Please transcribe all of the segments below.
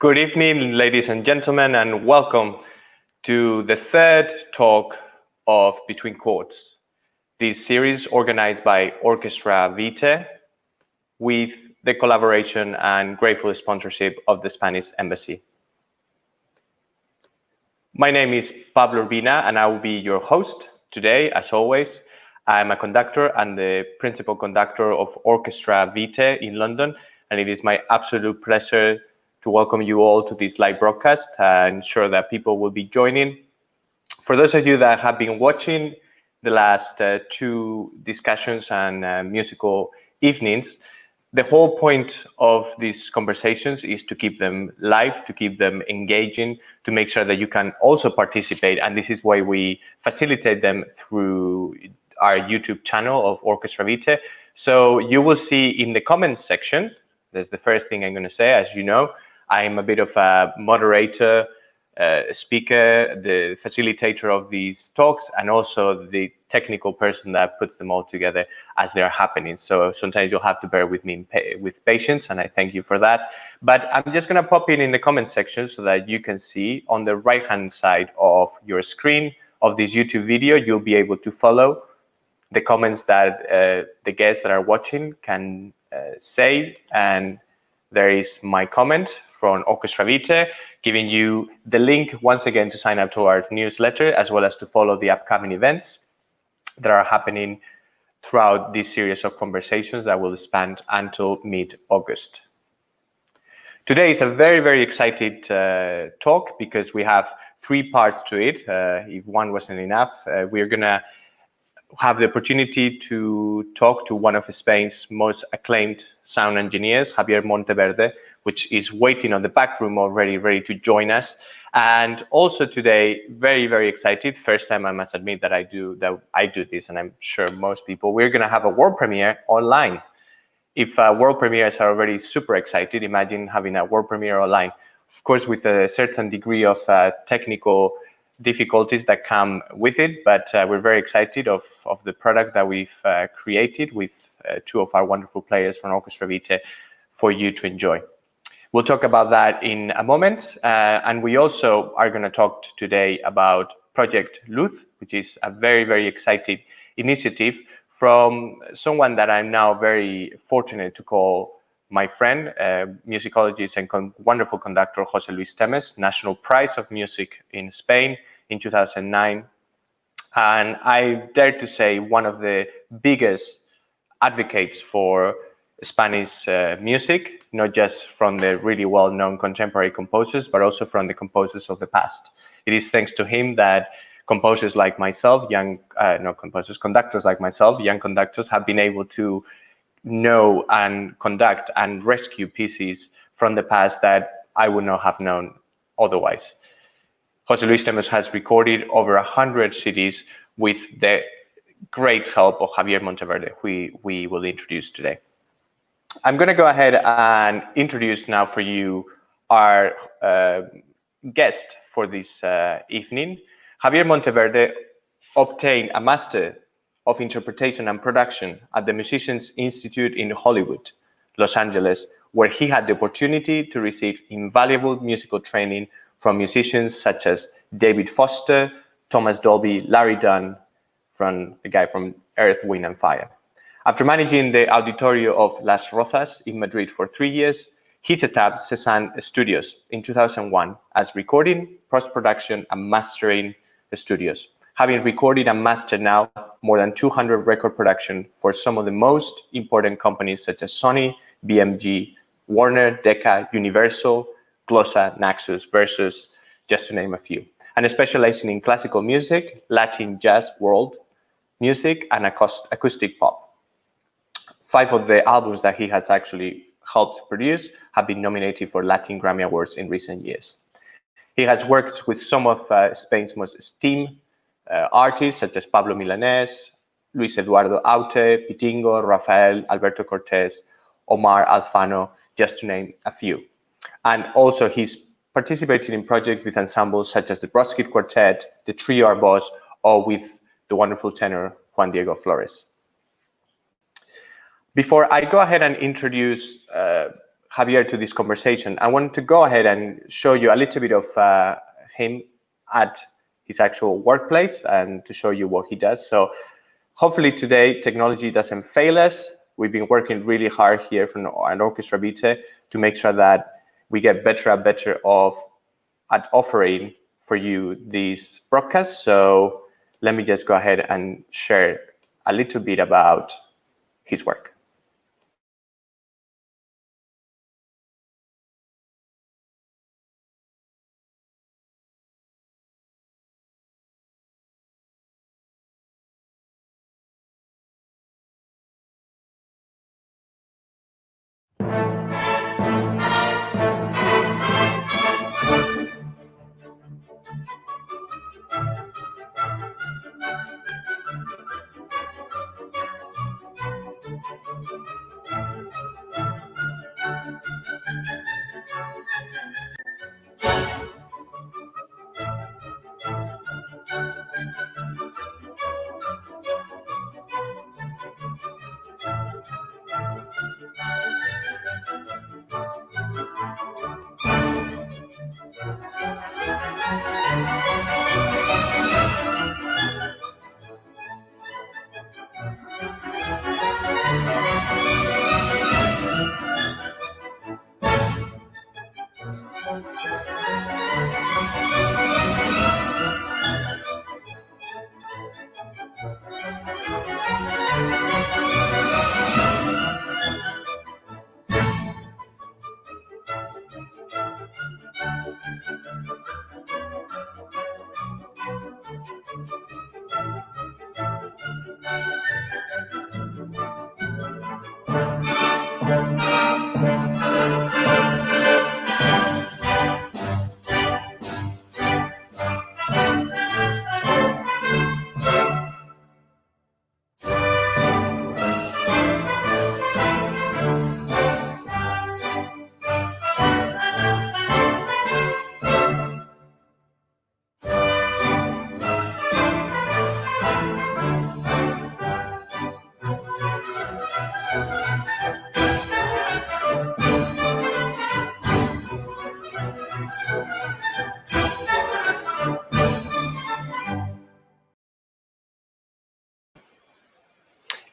Good evening, ladies and gentlemen, and welcome to the third talk of Between Chords. This series organized by Orchestra Vitae with the collaboration and grateful sponsorship of the Spanish Embassy. My name is Pablo Urbina, and I will be your host today, as always. I'm a conductor and the principal conductor of Orchestra Vitae in London, and it is my absolute pleasure to welcome you all to this live broadcast. I'm sure that people will be joining. For those of you that have been watching the last two discussions and musical evenings, the whole point of these conversations is to keep them live, to keep them engaging, to make sure that you can also participate. And this is why we facilitate them through our YouTube channel of Orchestra Vitae. So you will see in the comments section, that's the first thing I'm going to say. As you know, I'm a bit of a moderator, speaker, the facilitator of these talks, and also the technical person that puts them all together as they are happening. So sometimes you'll have to bear with me with patience, and I thank you for that. But I'm just going to pop in the comment section so that you can see on the right-hand side of your screen of this YouTube video, you'll be able to follow the comments that the guests that are watching can say. And there is my comment from Orchestra Vitae, giving you the link once again to sign up to our newsletter, as well as to follow the upcoming events that are happening throughout this series of conversations that will span until mid-August. Today is a very, very excited talk because we have three parts to it. If one wasn't enough, we're going to have the opportunity to talk to one of Spain's most acclaimed sound engineers, Javier Monteverde, which is waiting on the back room already, ready to join us. And also today, very, very excited. First time I must admit that I do this, and I'm sure most people, we're going to have a world premiere online. If world premieres are already super excited, imagine having a world premiere online. Of course, with a certain degree of technical difficulties that come with it, but we're very excited of the product that we've created with two of our wonderful players from Orchestra Vitae for you to enjoy. We'll talk about that in a moment, and we also are going to talk today about Project Luz, which is a very, very exciting initiative from someone that I'm now very fortunate to call my friend, musicologist and wonderful conductor, José Luis Temes, National Prize of Music in Spain in 2009. And I dare to say one of the biggest advocates for Spanish music, not just from the really well-known contemporary composers, but also from the composers of the past. It is thanks to him that composers like myself, conductors like myself, young conductors, have been able to know and conduct and rescue pieces from the past that I would not have known otherwise. José Luis Temes has recorded over 100 CDs with the great help of Javier Monteverde, who we will introduce today. I'm going to go ahead and introduce now for you our guest for this evening. Javier Monteverde obtained a Master of Interpretation and Production at the Musicians Institute in Hollywood, Los Angeles, where he had the opportunity to receive invaluable musical training from musicians such as David Foster, Thomas Dolby, Larry Dunn, from the guy from Earth, Wind and Fire. After managing the Auditorio of Las Rozas in Madrid for 3 years, he set up Cezanne Studios in 2001 as recording, post-production and mastering studios, having recorded and mastered now more than 200 record production for some of the most important companies such as Sony, BMG, Warner, Decca, Universal, Glossa, Naxos, Versus, just to name a few. And specializing in classical music, Latin jazz, world music, and acoustic pop. 5 of the albums that he has actually helped produce have been nominated for Latin Grammy Awards in recent years. He has worked with some of Spain's most esteemed artists such as Pablo Milanés, Luis Eduardo Aute, Pitingo, Rafael, Alberto Cortés, Omar Alfano, just to name a few. And also he's participated in projects with ensembles such as the Brodsky Quartet, the Trio Arbós, or with the wonderful tenor Juan Diego Flores. Before I go ahead and introduce Javier to this conversation, I wanted to go ahead and show you a little bit of him at his actual workplace and to show you what he does. So hopefully today technology doesn't fail us. We've been working really hard here from an Orchestra Vitae to make sure that we get better and better at offering for you these broadcasts. So let me just go ahead and share a little bit about his work.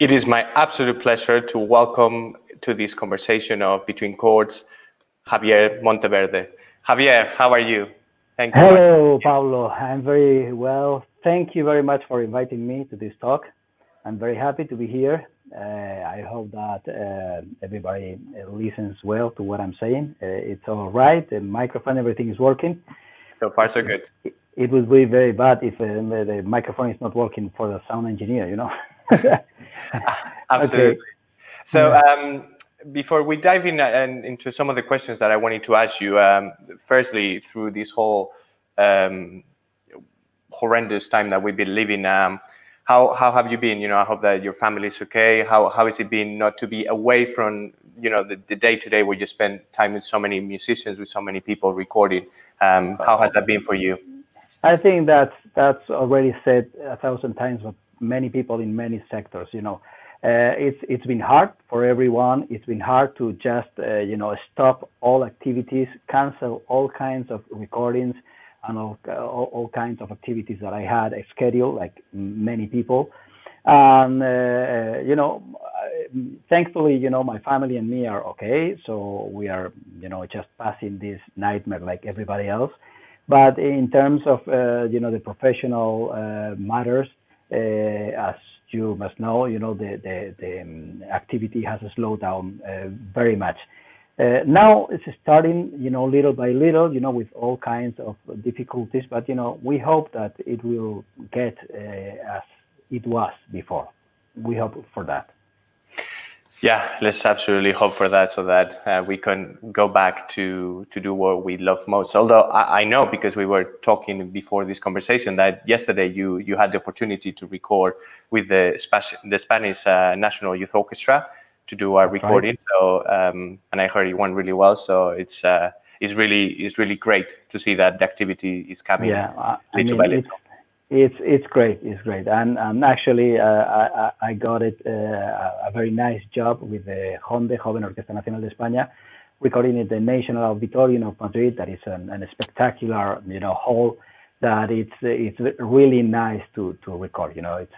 It is my absolute pleasure to welcome to this conversation of Between Chords, Javier Monteverde. Javier, how are you? Thank you. Hello, Pablo. I'm very well. Thank you very much for inviting me to this talk. I'm very happy to be here. I hope that everybody listens well to what I'm saying. It's all right. The microphone, everything is working. So far, so good. It would be very bad if the microphone is not working for the sound engineer, you know. Absolutely. Okay. So before we dive in into some of the questions that I wanted to ask you, firstly, through this whole horrendous time that we've been living, how have you been? You know, I hope that your family is okay. How has it been not to be away from, you know, the day-to-day where you spend time with so many musicians, with so many people recording? How has that been for you? I think that's already said 1,000 times, but many people in many sectors, you know, it's been hard for everyone. It's been hard to just, you know, stop all activities, cancel all kinds of recordings and all kinds of activities that I had scheduled, like many people. And, you know, thankfully, you know, my family and me are okay. So we are, you know, just passing this nightmare like everybody else. But in terms of, you know, the professional matters, as you must know, you know, the activity has slowed down very much. Now it's starting, you know, little by little, you know, with all kinds of difficulties, but, you know, we hope that it will get as it was before. We hope for that. Yeah, let's absolutely hope for that, so that we can go back to do what we love most. Although I know, because we were talking before this conversation, that yesterday you had the opportunity to record with the Spanish National Youth Orchestra to do a recording. Right. So and I heard it went really well. So it's really great to see that the activity is coming little by little. It's great. It's great. And actually, I got it a very nice job with the JONDE, Joven Orquesta Nacional de España. recording at the National Auditorium of Madrid. That is a spectacular, hall that it's really nice to record. It's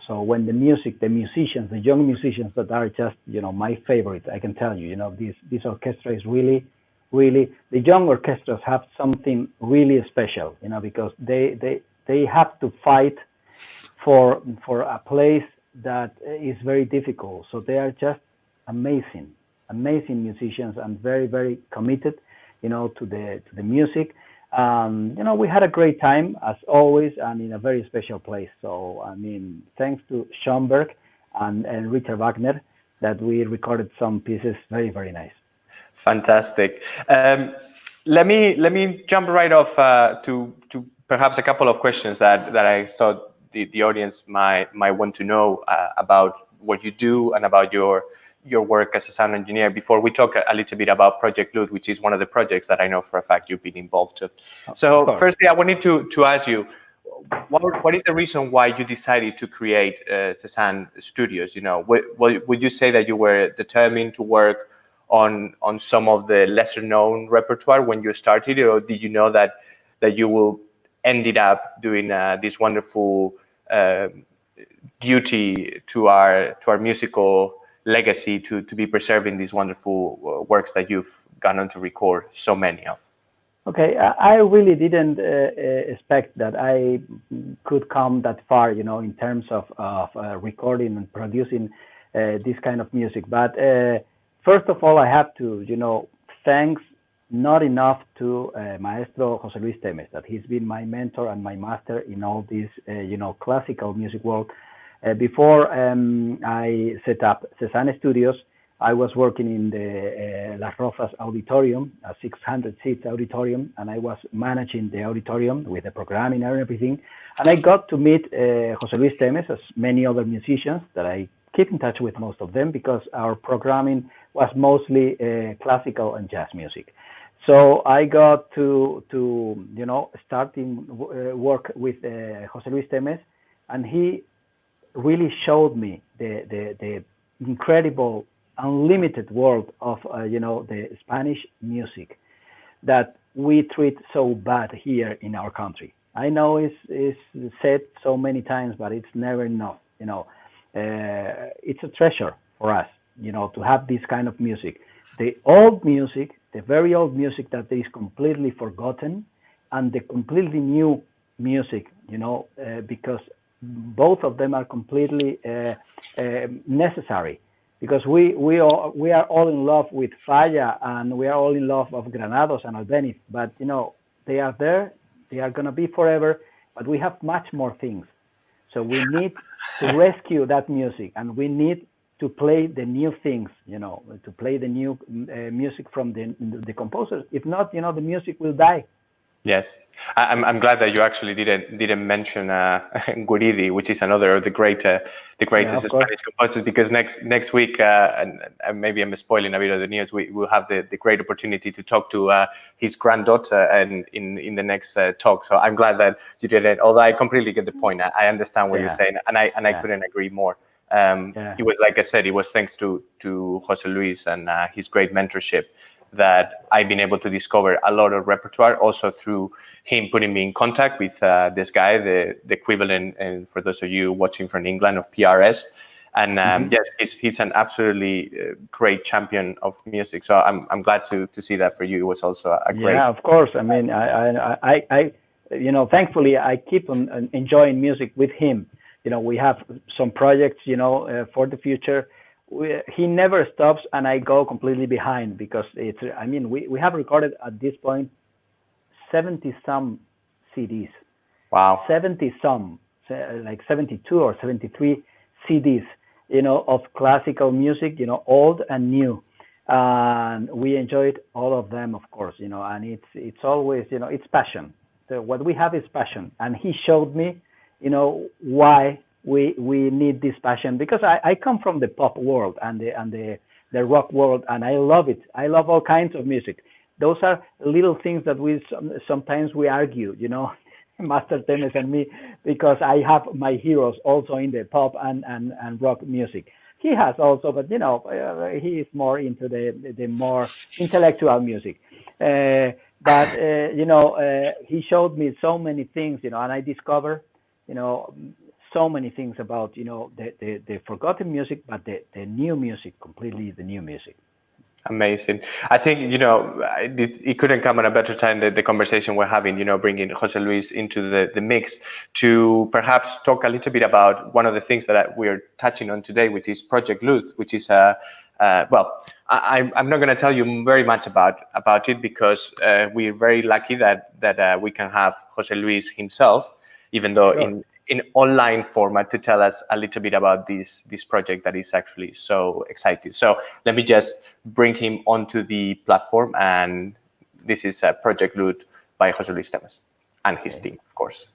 so when the musicians, the young musicians that are just my favorite, I can tell you, this orchestra is really, really, the young orchestras have something really special, because they have to fight for a place that is very difficult. So they are just amazing musicians and very, very committed, to the music. We had a great time as always, and in a very special place. So, thanks to Schoenberg and Richard Wagner that we recorded some pieces very, very nice. Fantastic. Let me jump right off to perhaps a couple of questions that I thought the audience might want to know about what you do and about your work as a sound engineer before we talk a little bit about Project Lute, which is one of the projects that I know for a fact you've been involved in. So firstly, I wanted to ask you, what is the reason why you decided to create Cezanne Studios? Would you say that you were determined to work on some of the lesser known repertoire when you started, or did you know that you will ended up doing this wonderful duty to our musical legacy to be preserving these wonderful works that you've gone on to record so many of? Okay, I really didn't expect that I could come that far, in terms of recording and producing this kind of music. But first of all, I have to, thanks not enough to Maestro José Luis Temes, that he's been my mentor and my master in all this, classical music world. Before I set up Cezanne Studios, I was working in the Las Rozas Auditorium, a 600-seat auditorium, and I was managing the auditorium with the programming and everything. And I got to meet José Luis Temes, as many other musicians that I keep in touch with, most of them, because our programming was mostly classical and jazz music. So I got to starting work with José Luis Temes, and he really showed me the incredible, unlimited world of the Spanish music that we treat so bad here in our country. I know it's said so many times, but it's never enough. It's a treasure for us, to have this kind of music. The old music, the very old music that is completely forgotten, and the completely new music, because both of them are completely necessary, because we are all in love with Falla, and we are all in love of Granados and Albéniz, but they are there, they are going to be forever, but we have much more things. So we need to rescue that music, and we need to play the new things, to play the new music from the composers. If not, the music will die. Yes, I'm glad that you actually didn't mention Guridi, which is another of the greatest Spanish composers. Because next week, and maybe I'm spoiling a bit of the news, we will have the great opportunity to talk to his granddaughter, and in the next talk. So I'm glad that you didn't. Although I completely get the point, I understand what you're saying, and I couldn't agree more. It was, like I said, it was thanks to José Luis and his great mentorship that I've been able to discover a lot of repertoire, also through him putting me in contact with this guy, the equivalent, and for those of you watching from England, of PRS. And yes, he's an absolutely great champion of music. So I'm glad to see that for you. It was also a great. Yeah, of course. I mean, I thankfully I keep on enjoying music with him. We have some projects, for the future. He never stops, and I go completely behind, because we have recorded at this point 70-some CDs. Wow. 70-some, like 72 or 73 CDs, of classical music, old and new. And we enjoyed all of them, of course, and it's always, it's passion. So what we have is passion. And he showed me, why we need this passion, because I come from the pop world and the rock world, and I love it. I love all kinds of music. Those are little things that sometimes we argue, Master Temes and me, because I have my heroes also in the pop and rock music. he has also, but he is more into the more intellectual music. But he showed me so many things, and I discovered, you know, so many things about, the forgotten music, but the new music, completely the new music. Amazing. I think, it couldn't come at a better time, the conversation we're having, bringing Jose Luis into the mix to perhaps talk a little bit about one of the things that we're touching on today, which is Project Luz, which is I'm not going to tell you very much about it because we're very lucky that we can have Jose Luis himself, even though Sure. in online format, to tell us a little bit about this project that is actually so exciting. So let me just bring him onto the platform, and this is Project Luz by Jose Luis Temes and his team, of course.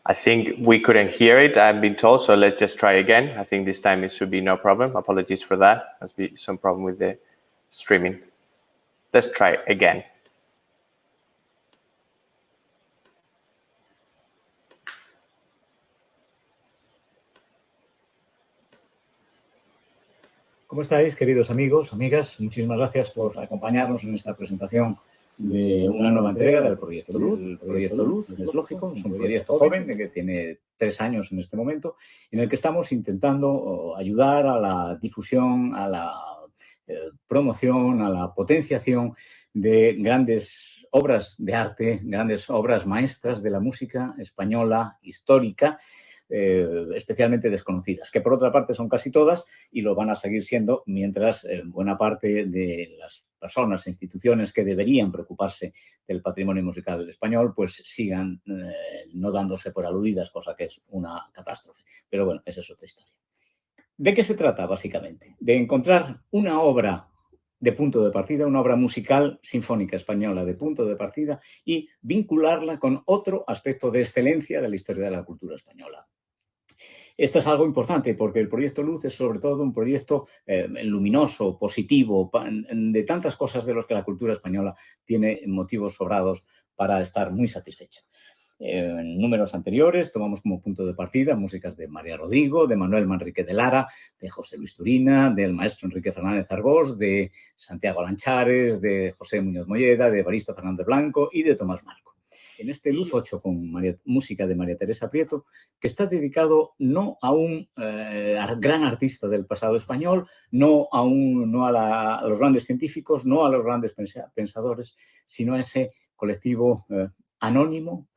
I think we couldn't hear it, I've been told, so let's just try again. I think this time it should be no problem. Apologies for that. Must be some problem with the streaming. Let's try again. ¿Cómo estáis, queridos amigos, amigas? Muchísimas gracias por acompañarnos en esta presentación de una nueva entrega del Proyecto Luz. El Proyecto Luz, es lógico, es un proyecto joven que tiene 3 años en este momento, en el que estamos intentando ayudar a la difusión, a la promoción, a la potenciación de grandes obras de arte, grandes obras maestras de la música española histórica, especialmente desconocidas, que por otra parte son casi todas y lo van a seguir siendo mientras buena parte de las personas e instituciones que deberían preocuparse del patrimonio musical español pues sigan no dándose por aludidas, cosa que es una catástrofe. Pero bueno, esa es otra historia. ¿De qué se trata, básicamente? De encontrar una obra de punto de partida, una obra musical sinfónica española de punto de partida y vincularla con otro aspecto de excelencia de la historia de la cultura española. Esto es algo importante porque el Proyecto Luz es sobre todo un proyecto luminoso, positivo, de tantas cosas de los que la cultura española tiene motivos sobrados para estar muy satisfecha. En números anteriores tomamos como punto de partida músicas de María Rodrigo, de Manuel Manrique de Lara, de José Luis Urbina, del maestro Enrique Fernández Arbós, de Santiago Lanchares, de José Muñoz Molleda, de Evaristo Fernández Blanco y de Tomás Marco. En este Luz 8 con música de María Teresa Prieto, que está dedicado no a un gran artista del pasado español, no a los grandes científicos, no a los grandes pensadores, sino a ese colectivo anónimo,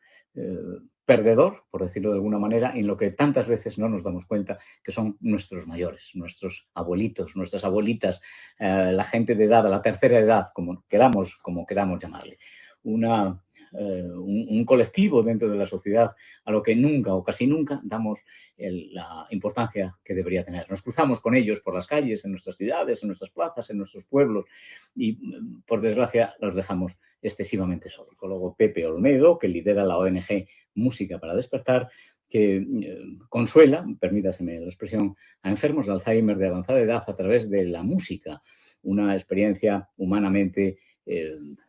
perdedor, por decirlo de alguna manera, en lo que tantas veces no nos damos cuenta que son nuestros mayores, nuestros abuelitos, nuestras abuelitas, la gente de edad, a la tercera edad, como queramos llamarle. Un colectivo dentro de la sociedad a lo que nunca o casi nunca damos la importancia que debería tener. Nos cruzamos con ellos por las calles, en nuestras ciudades, en nuestras plazas, en nuestros pueblos y, por desgracia, los dejamos excesivamente solos. El psicólogo Pepe Olmedo, que lidera la ONG Música para Despertar, que consuela, permítaseme la expresión, a enfermos de Alzheimer de avanzada edad a través de la música, una experiencia humanamente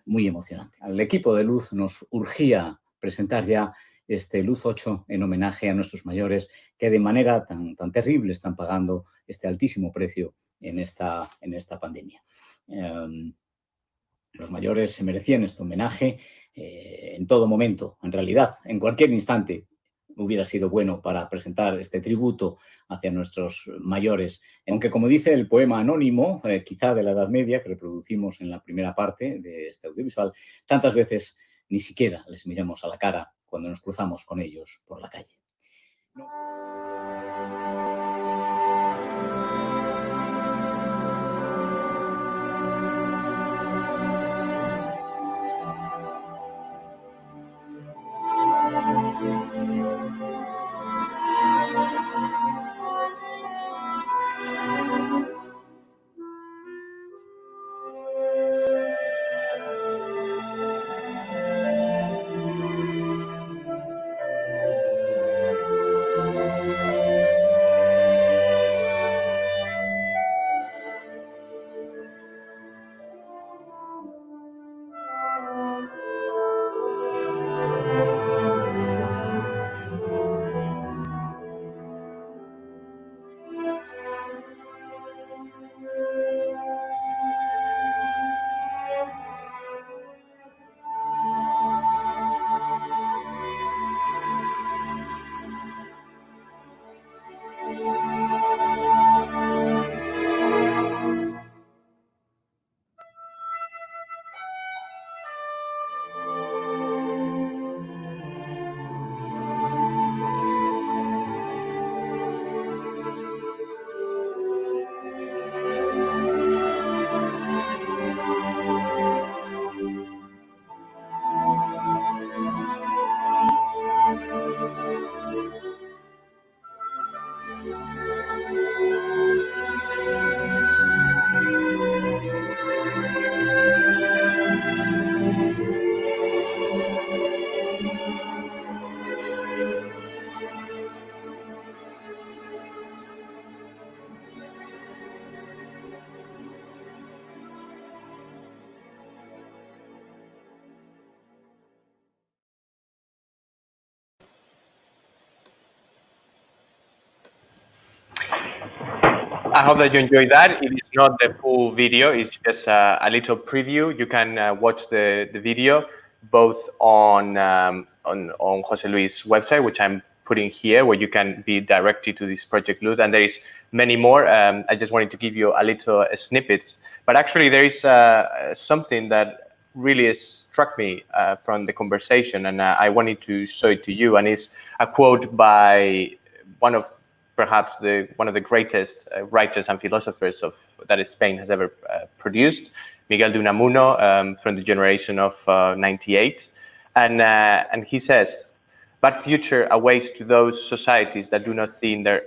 muy emocionante. Al equipo de Luz nos urgía presentar ya este Luz 8 en homenaje a nuestros mayores que de manera tan terrible están pagando este altísimo precio en esta pandemia. Los mayores se merecían este homenaje en todo momento. En realidad, en cualquier instante hubiera sido bueno para presentar este tributo hacia nuestros mayores. Aunque, como dice el poema anónimo, quizá de la Edad Media, que reproducimos en la primera parte de este audiovisual, tantas veces ni siquiera les miramos a la cara cuando nos cruzamos con ellos por la calle. No. I hope that you enjoyed that. It is not the full video, it's just a little preview. You can watch the video both on José Luis' website, which I'm putting here, where you can be directed to this project Luz, and there is many more. I just wanted to give you a little snippet, but actually there is something that really struck me from the conversation, and I wanted to show it to you, and it's a quote by one of perhaps one of the greatest writers and philosophers that Spain has ever produced, Miguel de Unamuno, from the generation of '98, and he says, "Bad future awaits to those societies that do not see in their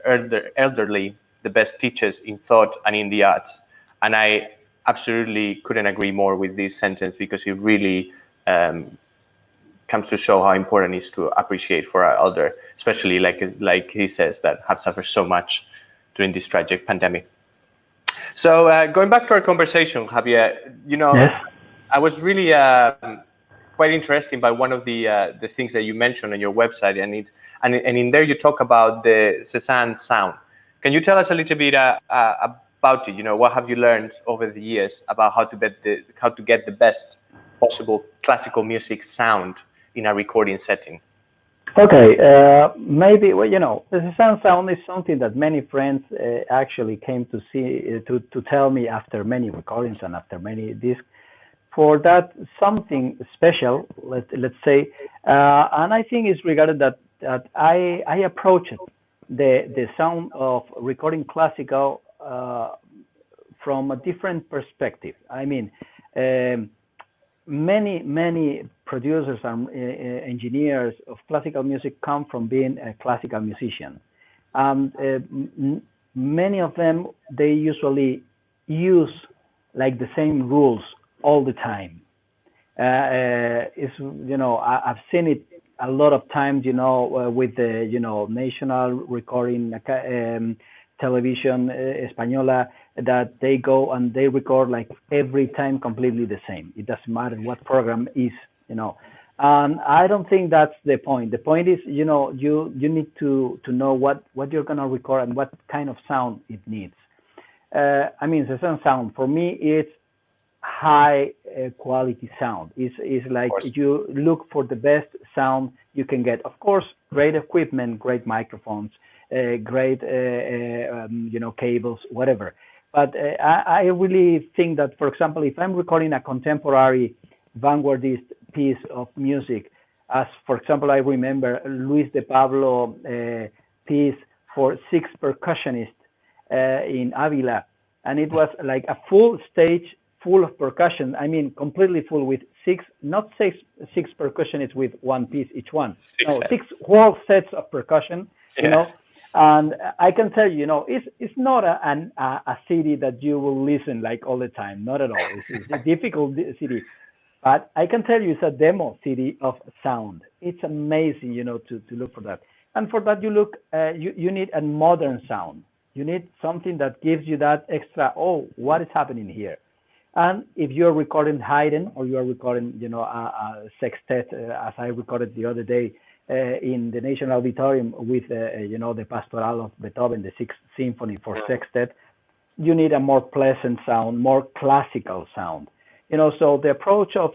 elderly the best teachers in thought and in the arts." And I absolutely couldn't agree more with this sentence, because it really comes to show how important it is to appreciate for our elder, especially like he says, that have suffered so much during this tragic pandemic. So going back to our conversation, Javier, Yes. I was really quite interested by one of the things that you mentioned on your website, and in there you talk about the Cézanne sound. Can you tell us a little bit about it? What have you learned over the years about how to get the best possible classical music sound in a recording setting? Okay, maybe, the Cézanne sound is something that many friends actually came to see, to tell me after many recordings and after many discs, for that something special, let's say, and I think it's regarded that I approached the sound of recording classical from a different perspective. I mean, many producers and engineers of classical music come from being a classical musician, and many of them, they usually use like the same rules all the time. I've seen it a lot of times, with the National Recording Television Española, that they go and they record like every time completely the same. It doesn't matter what program is, and I don't think that's the point. The point is, you need to know what you're gonna record and what kind of sound it needs. Cézanne sound for me, it's high quality sound. It's like you look for the best sound you can get. Of course, great equipment, great microphones, great cables, whatever. But I really think that, for example, if I'm recording a contemporary vanguardist piece of music, as for example, I remember Luis de Pablo piece for 6 percussionists in Avila, and it was like a full stage full of percussion. I mean, completely full with not six percussionists with one piece each one. No, 6 whole sets of percussion. And I can tell you, it's not a city that you will listen like all the time. Not at all. It's a difficult city. But I can tell you it's a demo city of sound. It's amazing, to look for that. And for that, you need a modern sound. You need something that gives you that extra, what is happening here? And if you're recording Haydn or you're recording, a sextet, as I recorded the other day in the National Auditorium with, the Pastoral of Beethoven, the 6th Symphony for sextet, you need a more pleasant sound, more classical sound. So the approach of,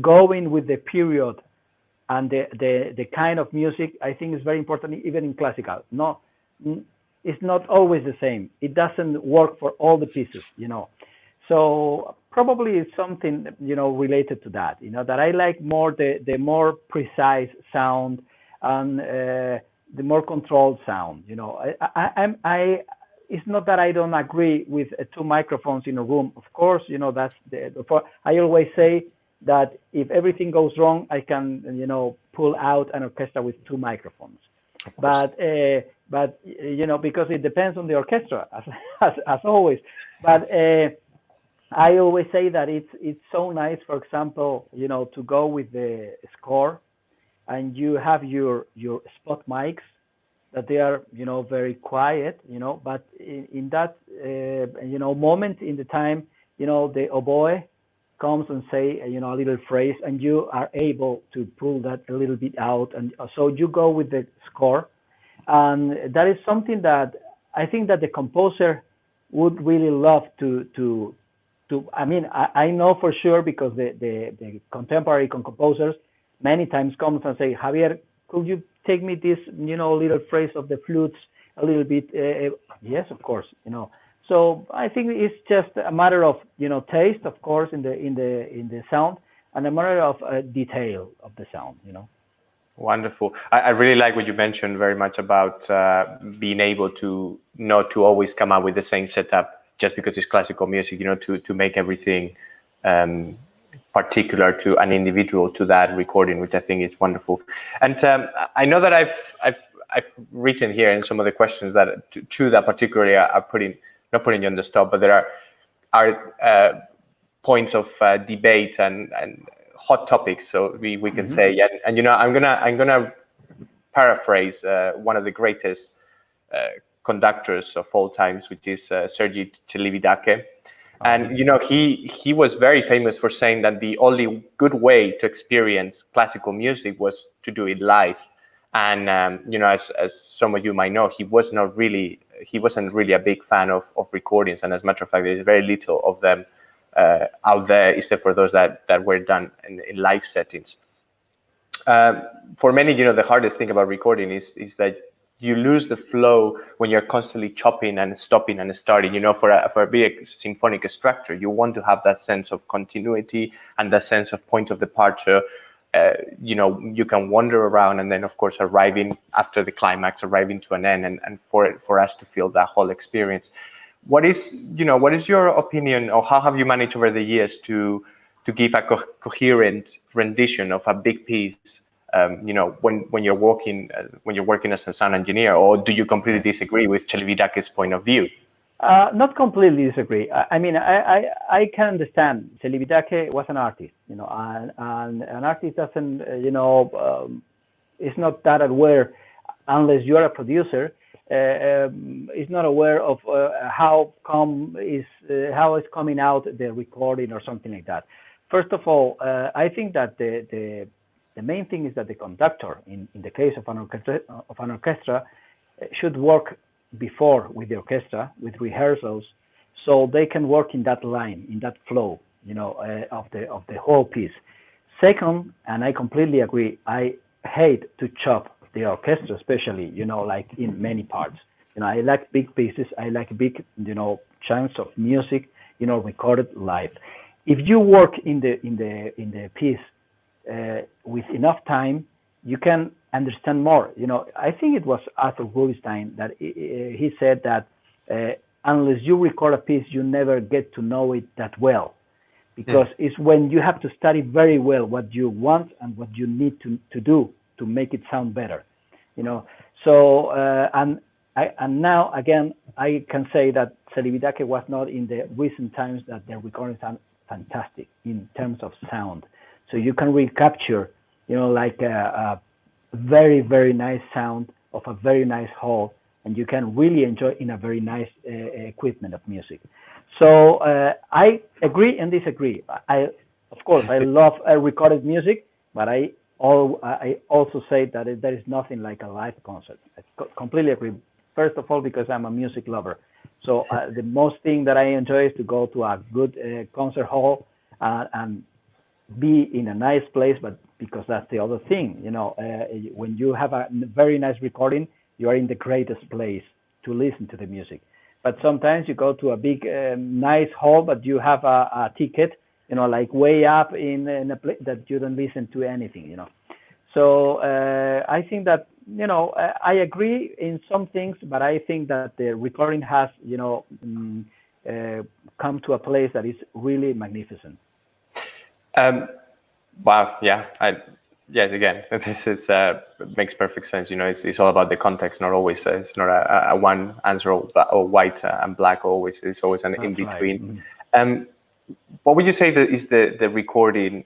going with the period and the kind of music, I think is very important, even in classical. No, it's not always the same. It doesn't work for all the pieces, So probably it's something, related to that, that I like more the more precise sound and the more controlled sound. It's not that I don't agree with 2 microphones in a room. Of course, that's I always say that if everything goes wrong, I can, pull out an orchestra with 2 microphones. But because it depends on the orchestra, as always. But I always say that it's so nice, for example, to go with the score, and you have your spot mics, that they are, very quiet, but in that, moment in the time, the oboe comes and say, a little phrase, and you are able to pull that a little bit out. And so you go with the score. And that is something that I think that the composer would really love to I mean, I know for sure, because the contemporary composers many times come and say, Javier, could you take me this, little phrase of the flutes a little bit? Yes, of course, So I think it's just a matter of, taste, of course, in the sound, and a matter of detail of the sound, Wonderful. I really like what you mentioned very much about being able to not to always come up with the same setup just because it's classical music, to make everything particular to an individual to that recording, which I think is wonderful. And I know that I've written here in some of the questions that to that particularly are not putting you on the spot, but there are points of debate and hot topics, so we can say. And I'm gonna paraphrase one of the greatest conductors of all times, which is Sergei Celibidache. And he was very famous for saying that the only good way to experience classical music was to do it live. And as some of you might know, he wasn't really a big fan of recordings. And as a matter of fact, there's very little of them out there, except for those that were done in live settings. For many, the hardest thing about recording is that you lose the flow when you're constantly chopping and stopping and starting. For a big symphonic structure, you want to have that sense of continuity and that sense of point of departure. You can wander around, and then of course arriving after the climax, arriving to an end, and for us to feel that whole experience. What is your opinion, or how have you managed over the years to give a coherent rendition of a big piece? When you're working as a sound engineer, or do you completely disagree with Celibidache's point of view? Not completely disagree. I mean, I can understand. Celibidache was an artist, and an artist doesn't, is not that aware, unless you're a producer, is not aware of how it's coming out the recording or something like that. First of all, I think that the main thing is that the conductor, in the case of an orchestra, should work before with the orchestra, with rehearsals, so they can work in that line, in that flow. of the whole piece. Second, and I completely agree, I hate to chop the orchestra, especially, like in many parts. I like big pieces. I like big, chunks of music, recorded live. If you work in the piece with enough time, you can understand more. I think it was Arthur Rubinstein that he said that unless you record a piece, you never get to know it that well, because it's when you have to study very well what you want and what you need to do to make it sound better. So and now again I can say that Celibidache was not in the recent times that the recordings sound fantastic in terms of sound. So you can recapture, like a very, very nice sound of a very nice hall, and you can really enjoy in a very nice equipment of music. So I agree and disagree. Of course, I love recorded music, but I also say that there is nothing like a live concert. I completely agree. First of all, because I'm a music lover. So the most thing that I enjoy is to go to a good concert hall and be in a nice place, but because that's the other thing, when you have a very nice recording, you are in the greatest place to listen to the music. But sometimes you go to a big, nice hall, but you have a ticket, like way up in a place that you don't listen to anything, So I think that, I agree in some things, but I think that the recording has, come to a place that is really magnificent. Wow. Yeah. Yes. Again, this is makes perfect sense. It's all about the context. Not always. It's not a one answer or white and black. Always. It's always an in between. Right. What would you say that is the recording,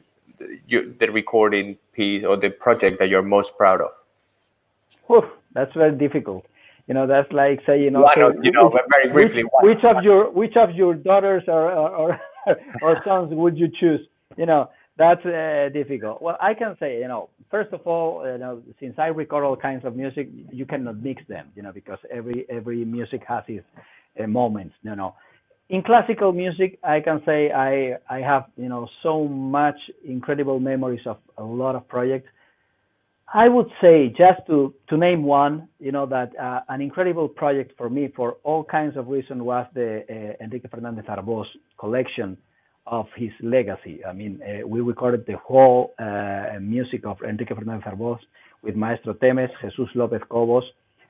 the recording piece or the project that you're most proud of? Whew, that's very difficult. That's like say, very briefly. Which of your daughters or sons would you choose? That's difficult. Well, I can say, first of all, since I record all kinds of music, you cannot mix them, because every music has its moments, In classical music, I can say I have, so much incredible memories of a lot of projects. I would say, just to name one, that an incredible project for me for all kinds of reasons was the Enrique Fernández Arbós collection of his legacy. I mean, we recorded the whole music of Enrique Fernández Arbós with Maestro Temes, Jesús López Cobos,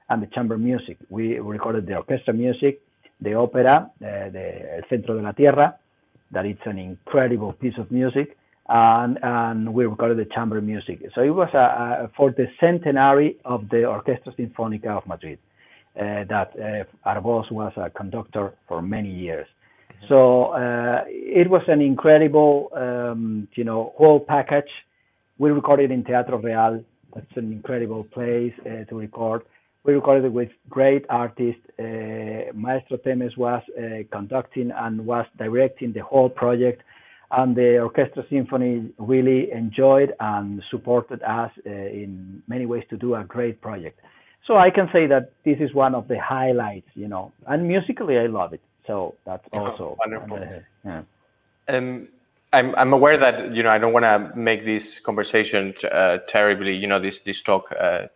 and the chamber music. We recorded the orchestra music, the opera, the El Centro de la Tierra, that it's an incredible piece of music, and we recorded the chamber music. So it was for the centenary of the Orquesta Sinfónica of Madrid, that Arbós was a conductor for many years. So it was an incredible, whole package. We recorded in Teatro Real. That's an incredible place to record. We recorded with great artists. Maestro Temes was conducting and was directing the whole project. And the Orchestra Symphony really enjoyed and supported us in many ways to do a great project. So I can say that this is one of the highlights, and musically I love it. So that's also wonderful. I'm aware that I don't want to make this conversation terribly, this talk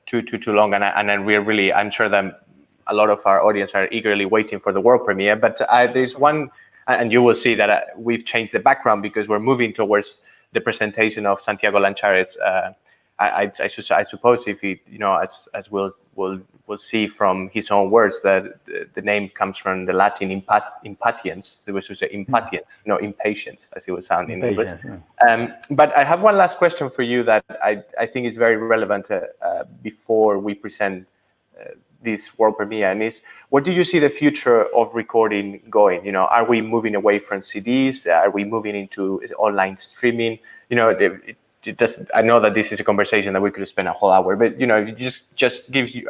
too long, and then I'm sure that a lot of our audience are eagerly waiting for the world premiere. But there's one, and you will see that we've changed the background because we're moving towards the presentation of Santiago Lanchares. I suppose if he, as we'll see from his own words, that the name comes from the Latin impatiens, which was impatiens, impatience, as it would sound in English. Yeah. But I have one last question for you that I think is very relevant before we present this world premiere, and is, what do you see the future of recording going? Are we moving away from CDs? Are we moving into online streaming? I know that this is a conversation that we could spend a whole hour, but it just gives you.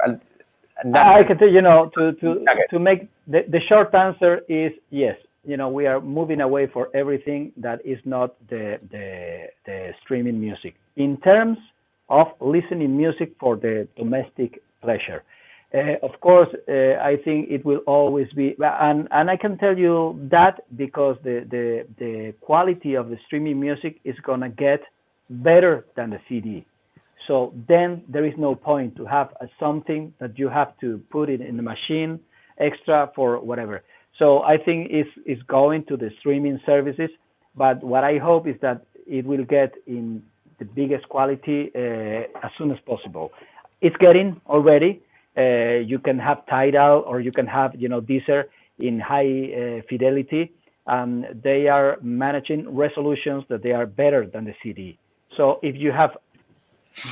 I can tell to make the short answer is yes. We are moving away for everything that is not the streaming music in terms of listening music for the domestic pleasure. Of course, I think it will always be, and I can tell you that because the quality of the streaming music is gonna get better than the CD. So then there is no point to have something that you have to put it in the machine extra for whatever. So I think it's going to the streaming services, but what I hope is that it will get in the biggest quality as soon as possible. It's getting already. You can have Tidal or you can have Deezer in high fidelity. They are managing resolutions that they are better than the CD. So if you have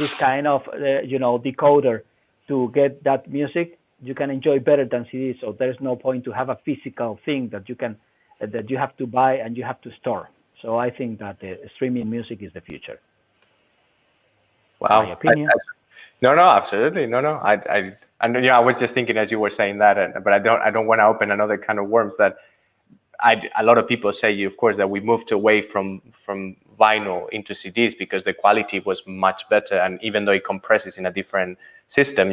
this kind of decoder to get that music, you can enjoy better than CD. So there's no point to have a physical thing that you have to buy and you have to store. So I think that streaming music is the future. Wow. My opinion. No, absolutely. No. I was just thinking as you were saying that, but I don't want to open another kind of worms that a lot of people say, of course, that we moved away from vinyl into CDs because the quality was much better, and even though it compresses in a different system,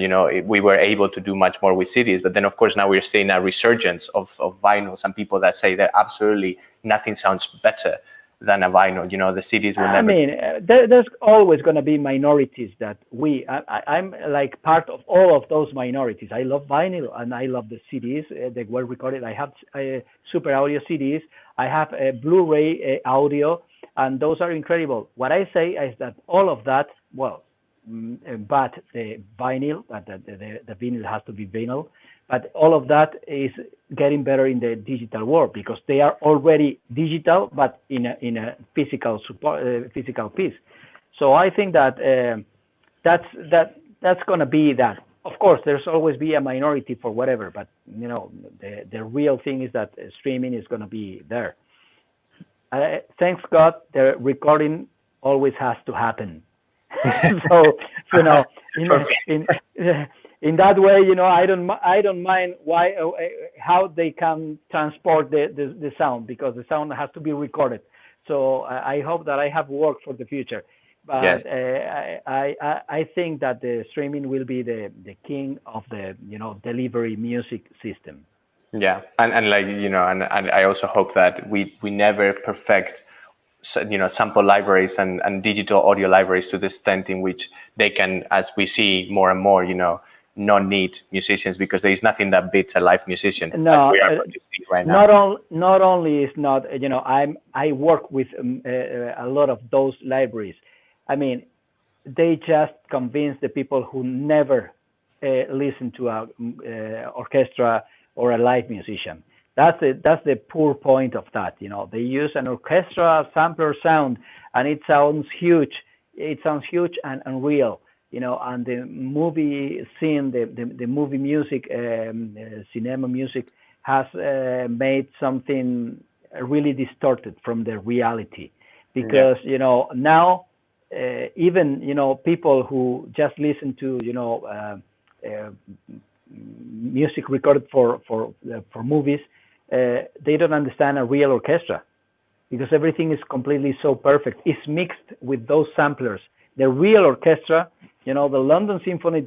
we were able to do much more with CDs. But then, of course, now we're seeing a resurgence of vinyl. Some people that say that absolutely nothing sounds better than a vinyl. The CDs will never. I mean, there's always going to be minorities that I'm like part of all of those minorities. I love vinyl and I love the CDs. They were recorded. I have super audio CDs. I have a Blu-ray audio, and those are incredible. What I say is that all of that, but the vinyl, the vinyl has to be vinyl. But all of that is getting better in the digital world because they are already digital, but in a physical piece. So I think that that's going to be that. Of course, there's always be a minority for whatever, but the real thing is that streaming is going to be there. Thanks God, the recording always has to happen. So in that way, I don't mind how they can transport the sound, because the sound has to be recorded. So I hope that I have work for the future. But yes. I think that the streaming will be the king of the delivery music system. Yeah, and I also hope that we never perfect sample libraries and digital audio libraries to the extent in which they can, as we see more and more, not need musicians, because there is nothing that beats a live musician. No, as we are right now. Not only is not I work with a lot of those libraries. I mean, they just convince the people who never listen to a orchestra or a live musician. That's the poor point of that. They use an orchestra sampler sound, and it sounds huge. It sounds huge and real. And the movie scene, the movie music, cinema music has made something really distorted from the reality, because now even people who just listen to music recorded for movies, they don't understand a real orchestra, because everything is completely so perfect. It's mixed with those samplers. The real orchestra, the London Symphony,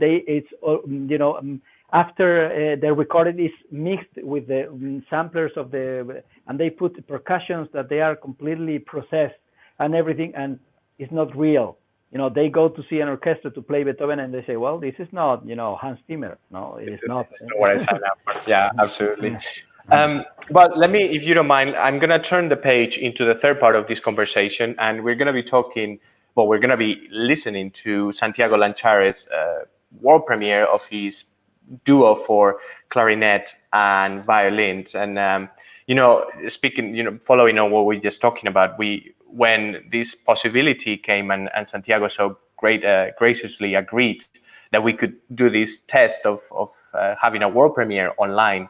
after they recorded, is mixed with the samplers and they put percussions that they are completely processed and everything, and it's not real. They go to see an orchestra to play Beethoven, and they say, well, this is not, Hans Zimmer. No, it is not. It's not what I signed up for. Yeah, absolutely. But let me, if you don't mind, I'm going to turn the page into the third part of this conversation, and we're going to be talking, we're going to be listening to Santiago Lanchares' world premiere of his duo for clarinet and violins. And, speaking, following on what we're just talking about, when this possibility came and Santiago so graciously agreed that we could do this test of having a world premiere online,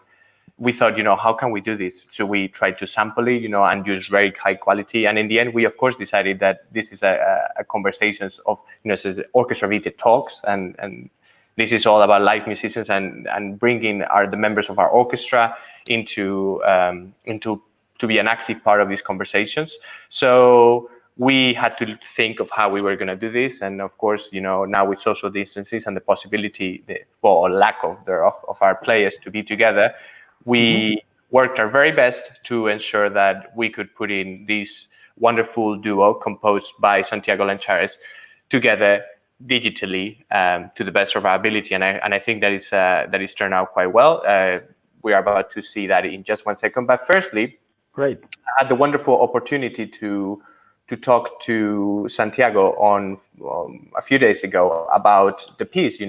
we thought, how can we do this? So we tried to sample it, and use very high quality. And in the end, we of course decided that this is a conversations of, this is Orchestra Vitae talks, and this is all about live musicians and bringing the members of our orchestra into to be an active part of these conversations. So we had to think of how we were going to do this. And of course, now with social distances and the possibility, or lack of our players to be together, we worked our very best to ensure that we could put in this wonderful duo composed by Santiago Lanchares together digitally to the best of our ability. And I think that is turned out quite well. We are about to see that in just 1 second. But firstly, great. I had the wonderful opportunity to talk to Santiago on a few days ago about the piece,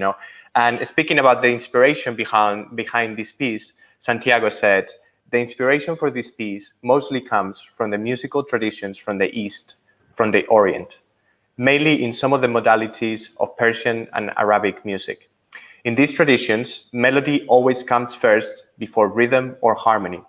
and speaking about the inspiration behind this piece, Santiago said, the inspiration for this piece mostly comes from the musical traditions from the East, from the Orient, mainly in some of the modalities of Persian and Arabic music. In these traditions, melody always comes first before rhythm or harmony.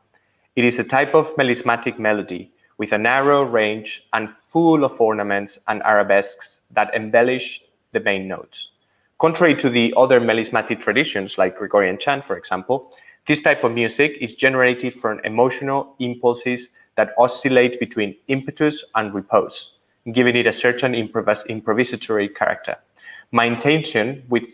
It is a type of melismatic melody with a narrow range and full of ornaments and arabesques that embellish the main notes. Contrary to the other melismatic traditions, like Gregorian chant, for example, this type of music is generated from emotional impulses that oscillate between impetus and repose, giving it a certain improvisatory character. My intention with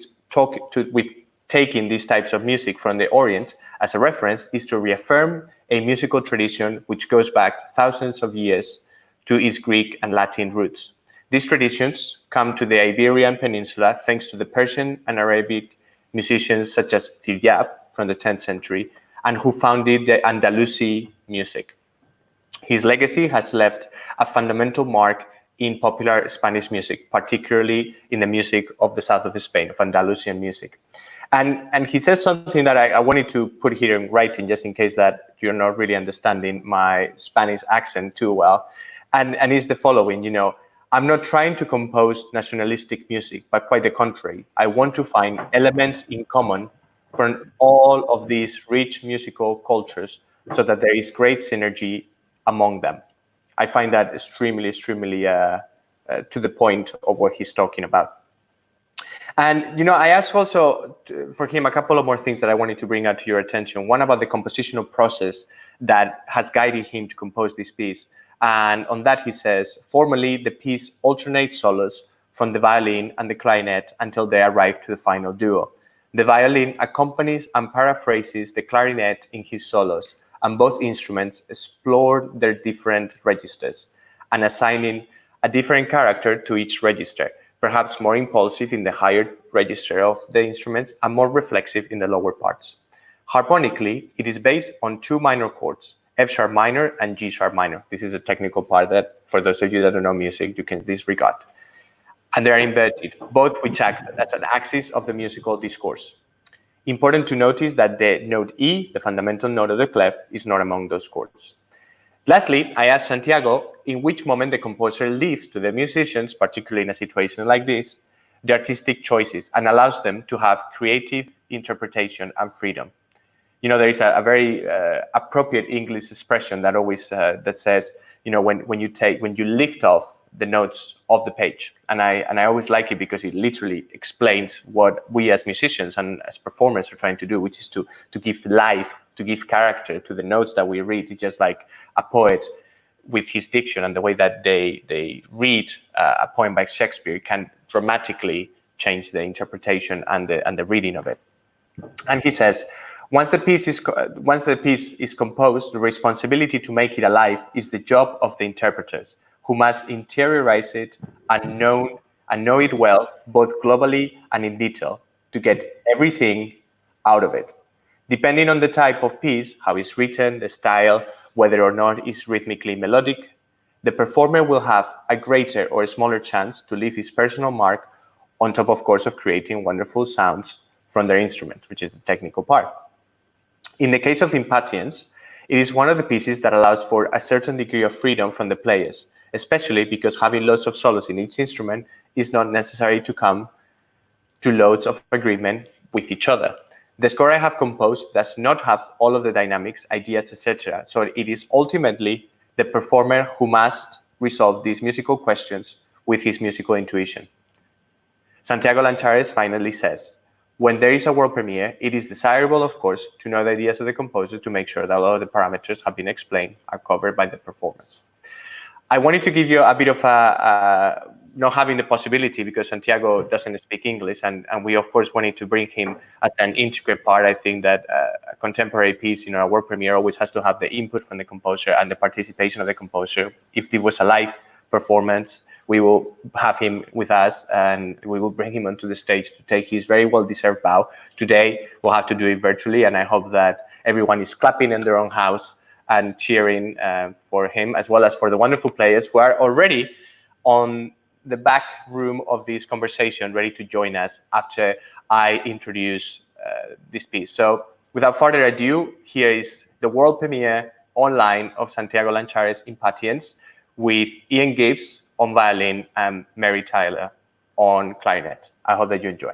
taking these types of music from the Orient as a reference is to reaffirm a musical tradition which goes back thousands of years to its Greek and Latin roots. These traditions come to the Iberian Peninsula thanks to the Persian and Arabic musicians such as Thiryab from the 10th century and who founded the Andalusi music. His legacy has left a fundamental mark in popular Spanish music, particularly in the music of the south of Spain, of Andalusian music. And he says something that I wanted to put here in writing, just in case that you're not really understanding my Spanish accent too well. And it's the following, I'm not trying to compose nationalistic music, but quite the contrary. I want to find elements in common from all of these rich musical cultures so that there is great synergy among them. I find that extremely to the point of what he's talking about. And, I asked also for him a couple of more things that I wanted to bring out to your attention. One about the compositional process that has guided him to compose this piece. And on that, he says, formally, the piece alternates solos from the violin and the clarinet until they arrive to the final duo. The violin accompanies and paraphrases the clarinet in his solos, and both instruments explore their different registers and assigning a different character to each register, perhaps more impulsive in the higher register of the instruments and more reflexive in the lower parts. Harmonically, it is based on two minor chords, F sharp minor and G sharp minor. This is a technical part that, for those of you that don't know music, you can disregard. And they are inverted, both which act as an axis of the musical discourse. Important to notice that the note E, the fundamental note of the clef, is not among those chords. Lastly, I asked Santiago in which moment the composer leaves to the musicians, particularly in a situation like this, the artistic choices and allows them to have creative interpretation and freedom. There is a very appropriate English expression that always that says, when you lift off the notes of the page, and I always like it because it literally explains what we as musicians and as performers are trying to do, which is to give life, to give character to the notes that we read. It's just like a poet with his diction and the way that they read a poem by Shakespeare can dramatically change the interpretation and the reading of it. And he says, once the piece is composed, the responsibility to make it alive is the job of the interpreters, who must interiorize it and know it well, both globally and in detail, to get everything out of it. Depending on the type of piece, how it's written, the style, whether or not it's rhythmically melodic, the performer will have a greater or a smaller chance to leave his personal mark, on top, of course, of creating wonderful sounds from their instrument, which is the technical part. In the case of Impatiens, it is one of the pieces that allows for a certain degree of freedom from the players, especially because having lots of solos in each instrument is not necessary to come to loads of agreement with each other. The score I have composed does not have all of the dynamics, ideas, etc. So it is ultimately the performer who must resolve these musical questions with his musical intuition. Santiago Lanchares finally says, when there is a world premiere, it is desirable, of course, to know the ideas of the composer to make sure that all of the parameters have been explained are covered by the performance. I wanted to give you a bit of a not having the possibility because Santiago doesn't speak English, and we of course wanted to bring him as an integral part. I think that a contemporary piece in our world premiere always has to have the input from the composer and the participation of the composer. If it was a live performance, we will have him with us and we will bring him onto the stage to take his very well-deserved bow. Today, we'll have to do it virtually, and I hope that everyone is clapping in their own house and cheering for him, as well as for the wonderful players who are already on the back room of this conversation, ready to join us after I introduce this piece. So without further ado, here is the world premiere online of Santiago Lanchares' Impatiens with Ian Gibbs on violin and Mary Tyler on clarinet. I hope that you enjoy.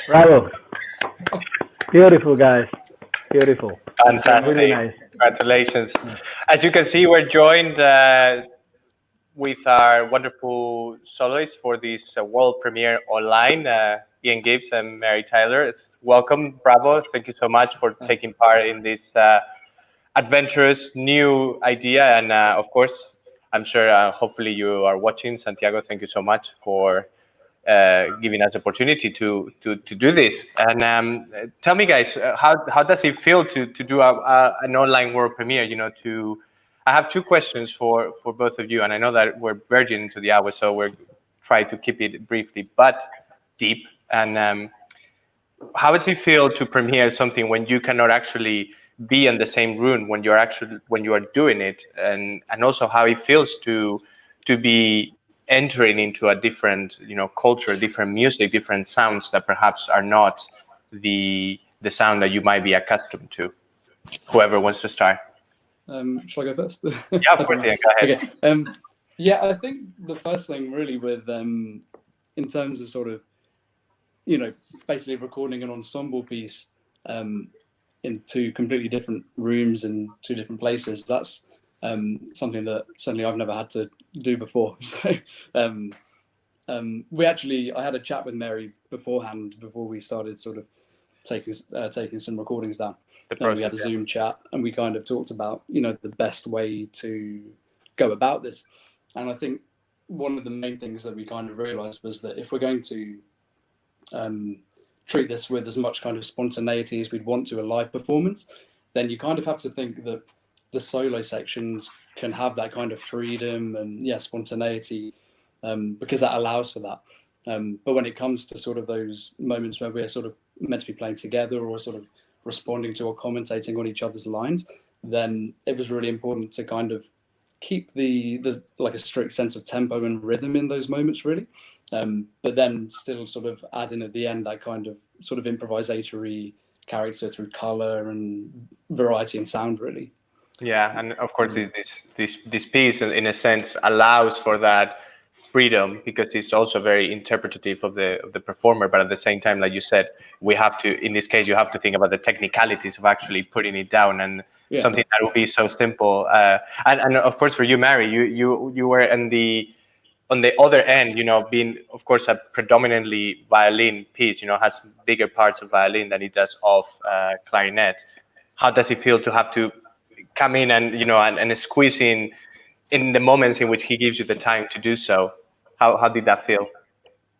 Bravo. Beautiful, guys. Beautiful. Fantastic. Really nice. Congratulations. As you can see, we're joined with our wonderful soloists for this world premiere online, Ian Gibbs and Mary Tyler. Welcome, bravo. Thank you so much for taking part in this adventurous new idea. And of course, I'm sure hopefully you are watching. Santiago, thank you so much for giving us the opportunity to do this. And tell me, guys, how does it feel to do an online world premiere? You know, I have two questions for both of you, and I know that we're verging into the hour, so we're trying to keep it briefly but deep. And how does it feel to premiere something when you cannot actually be in the same room when you are doing it, and also how it feels to be entering into a different culture, different music, different sounds that perhaps are not the sound that you might be accustomed to. Whoever wants to start. Shall I go first? Yeah, of course, yeah, go ahead. Okay. Yeah, I think the first thing really with in terms of sort of basically recording an ensemble piece in two completely different rooms in two different places, that's something that certainly I've never had to do before. So I had a chat with Mary beforehand, before we started sort of taking some recordings down. We had a Zoom chat, and we kind of talked about the best way to go about this. And I think one of the main things that we kind of realized was that if we're going to treat this with as much kind of spontaneity as we'd want to a live performance, then you kind of have to think that the solo sections can have that kind of freedom and spontaneity, because that allows for that. But when it comes to sort of those moments where we're sort of meant to be playing together or sort of responding to or commentating on each other's lines, then it was really important to kind of keep the like a strict sense of tempo and rhythm in those moments, really, but then still sort of add in at the end that kind of sort of improvisatory character through color and variety and sound, really. Yeah, and of course this piece in a sense allows for that freedom, because it's also very interpretative of the performer, but at the same time, like you said, we have to, in this case, you have to think about the technicalities of actually putting it down, and something that would be so simple. And of course for you, Mary, you were on the other end, being of course a predominantly violin piece, has bigger parts of violin than it does of clarinet. How does it feel to have to come in and and squeeze in the moments in which he gives you the time to do so? How did that feel?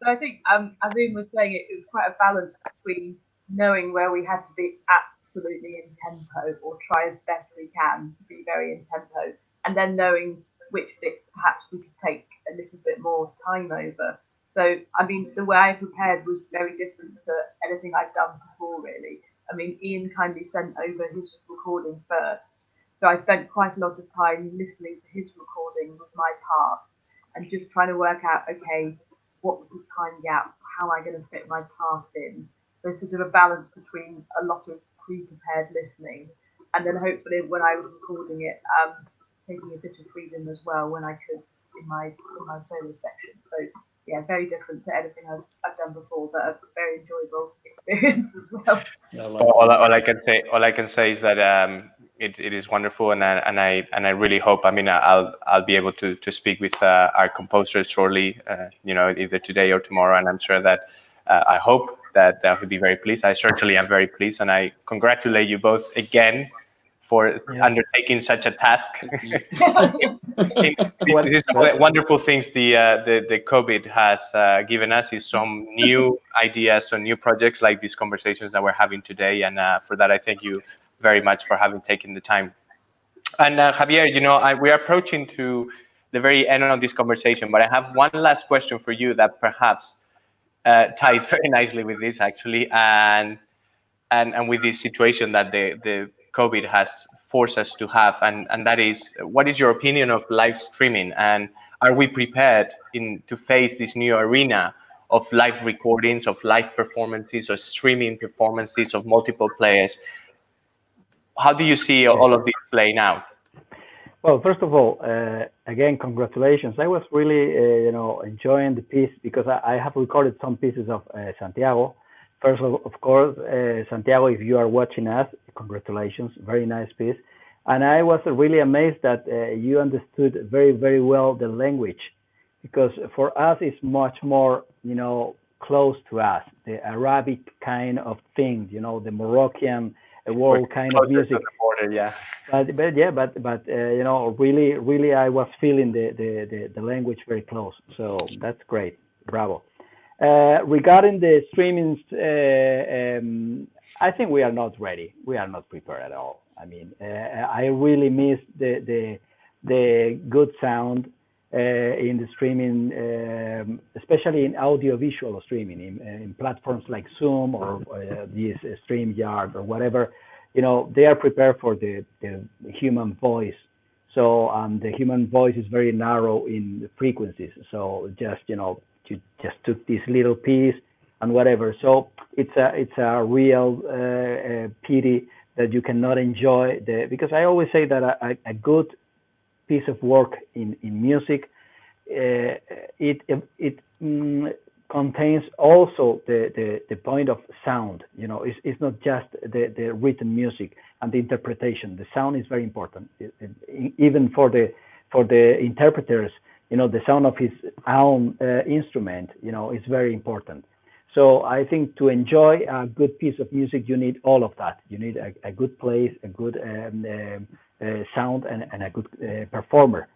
So I think, as Ian was saying, it was quite a balance between knowing where we had to be absolutely in tempo, or try as best we can to be very in tempo, and then knowing which bits perhaps we could take a little bit more time over. So, I mean, the way I prepared was very different to anything I'd done before, really. I mean, Ian kindly sent over his recording first. So I spent quite a lot of time listening to his recording with my pass, and just trying to work out, okay, what was the time gap? How am I going to fit my pass in? There's sort of a balance between a lot of pre-prepared listening, and then hopefully when I was recording it, taking a bit of freedom as well when I could in my solo section. So yeah, very different to anything I've done before, but a very enjoyable experience as well. Yeah, All I can say is that it is wonderful, and I really hope. I mean, I'll be able to speak with our composers shortly, either today or tomorrow, and I'm sure that I hope that will be very pleased. I certainly am very pleased, and I congratulate you both again for undertaking such a task. These are the wonderful things the COVID has given us, is some new ideas, some new projects like these conversations that we're having today, and for that I thank you very much for having taken the time. And Javier, we are approaching to the very end of this conversation, but I have one last question for you that perhaps ties very nicely with this actually, and with this situation that the COVID has forced us to have, and that is, what is your opinion of live streaming, and are we prepared to face this new arena of live recordings, of live performances, or streaming performances of multiple players? How do you see all of this playing out? Well, first of all, again, congratulations. I was really, enjoying the piece because I have recorded some pieces of Santiago. First of course, Santiago, if you are watching us, congratulations, very nice piece. And I was really amazed that you understood very, very well the language, because for us it's much more, close to us, the Arabic kind of thing, the Moroccan world kind of music. Border, yeah. But really, I was feeling the language very close. So that's great, bravo. Regarding the streamings, I think we are not ready. We are not prepared at all. I mean, I really miss the good sound in the streaming, especially in audiovisual streaming, in platforms like Zoom or this StreamYard or whatever. They are prepared for the human voice. So the human voice is very narrow in the frequencies. So just you just took this little piece and whatever. So it's a real pity that you cannot enjoy because I always say that a good piece of work in music, it contains also the point of sound. It's not just the written music and the interpretation. The sound is very important. Even for the interpreters, the sound of his own instrument, is very important. So I think to enjoy a good piece of music, you need all of that. You need a good place, a good sound, and a good performer.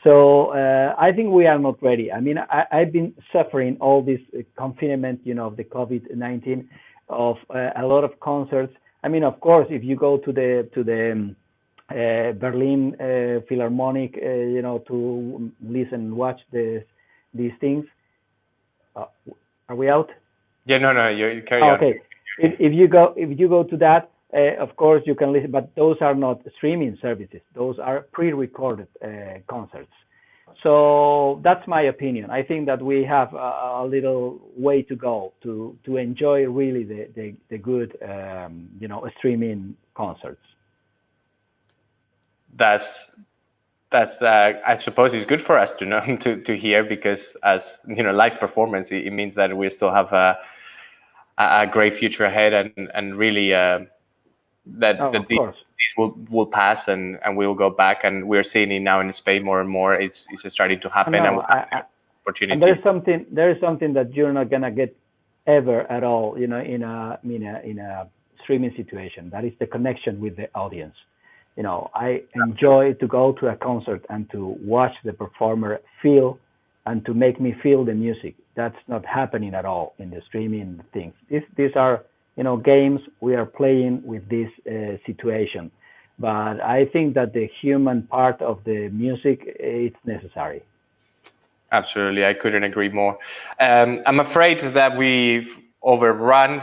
So I think we are not ready. I mean, I've been suffering all this confinement, of the COVID-19, of a lot of concerts. I mean, of course, if you go to the Berlin Philharmonic, to listen and watch these things. Are we out? Yeah, no, you carry on. Okay, if you go to that, of course you can listen, but those are not streaming services. Those are pre-recorded concerts. So that's my opinion. I think that we have a little way to go to enjoy really the good, streaming concerts. That's I suppose it's good for us to know to hear, because as live performance, it means that we still have a great future ahead, and really that these will pass and we will go back, and we're seeing it now in Spain more and more. It's starting to happen, and we'll have opportunity. And there is something that you're not gonna get ever at all, in a streaming situation. That is the connection with the audience. I enjoy to go to a concert and to watch the performer feel and to make me feel the music. That's not happening at all in the streaming things. These are, games we are playing with this situation. But I think that the human part of the music, it's necessary. Absolutely, I couldn't agree more. I'm afraid that we've overrun,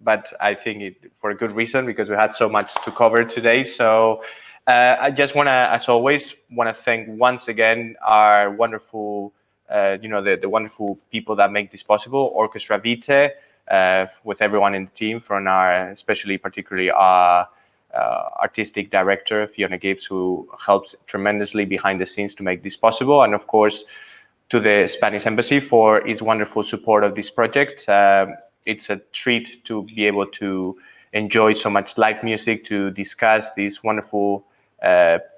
but I think for a good reason, because we had so much to cover today. So I just want to, as always, want to thank once again our wonderful, the wonderful people that make this possible, Orchestra Vitae, with everyone in the team, from our, particularly our artistic director, Fiona Gibbs, who helps tremendously behind the scenes to make this possible. And of course, to the Spanish Embassy for its wonderful support of this project. It's a treat to be able to enjoy so much live music, to discuss these wonderful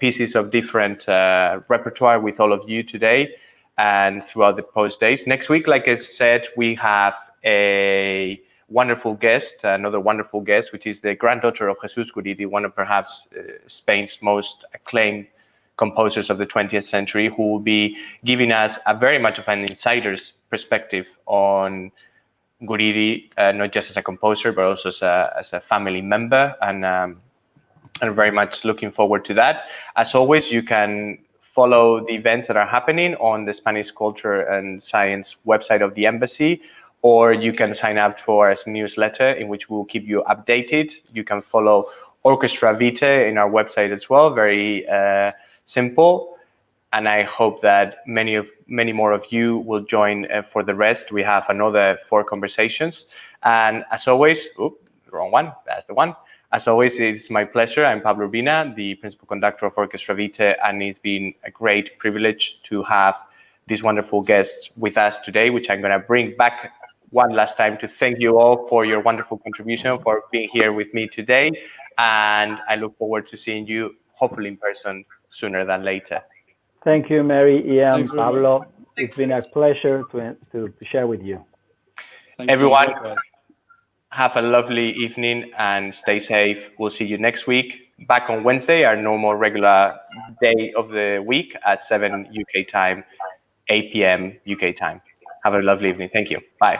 pieces of different repertoire with all of you today and throughout the post days. Next week, like I said, we have a wonderful guest, another wonderful guest, which is the granddaughter of Jesus Guridi, one of perhaps Spain's most acclaimed composers of the 20th century, who will be giving us a very much of an insider's perspective on Guridi, not just as a composer, but also as a family member, and I'm very much looking forward to that. As always, you can follow the events that are happening on the Spanish Culture and Science website of the Embassy, or you can sign up for a newsletter in which we'll keep you updated. You can follow Orchestra Vitae in our website as well, very simple. And I hope that many more of you will join for the rest. We have another 4 conversations. And as always, wrong one, that's the one. As always, it's my pleasure. I'm Pablo Urbina, the principal conductor of Orchestra Vitae, and it's been a great privilege to have these wonderful guests with us today, which I'm going to bring back one last time to thank you all for your wonderful contribution, for being here with me today. And I look forward to seeing you, hopefully in person, sooner than later. Thank you, Mary, Ian, Thanks very Pablo. much. It's been a pleasure to share with you. Thank Everyone, you. have a lovely evening and stay safe. We'll see you next week. Back on Wednesday, our normal regular day of the week at 7 UK time, 8 p.m. UK time. Have a lovely evening. Thank you. Bye.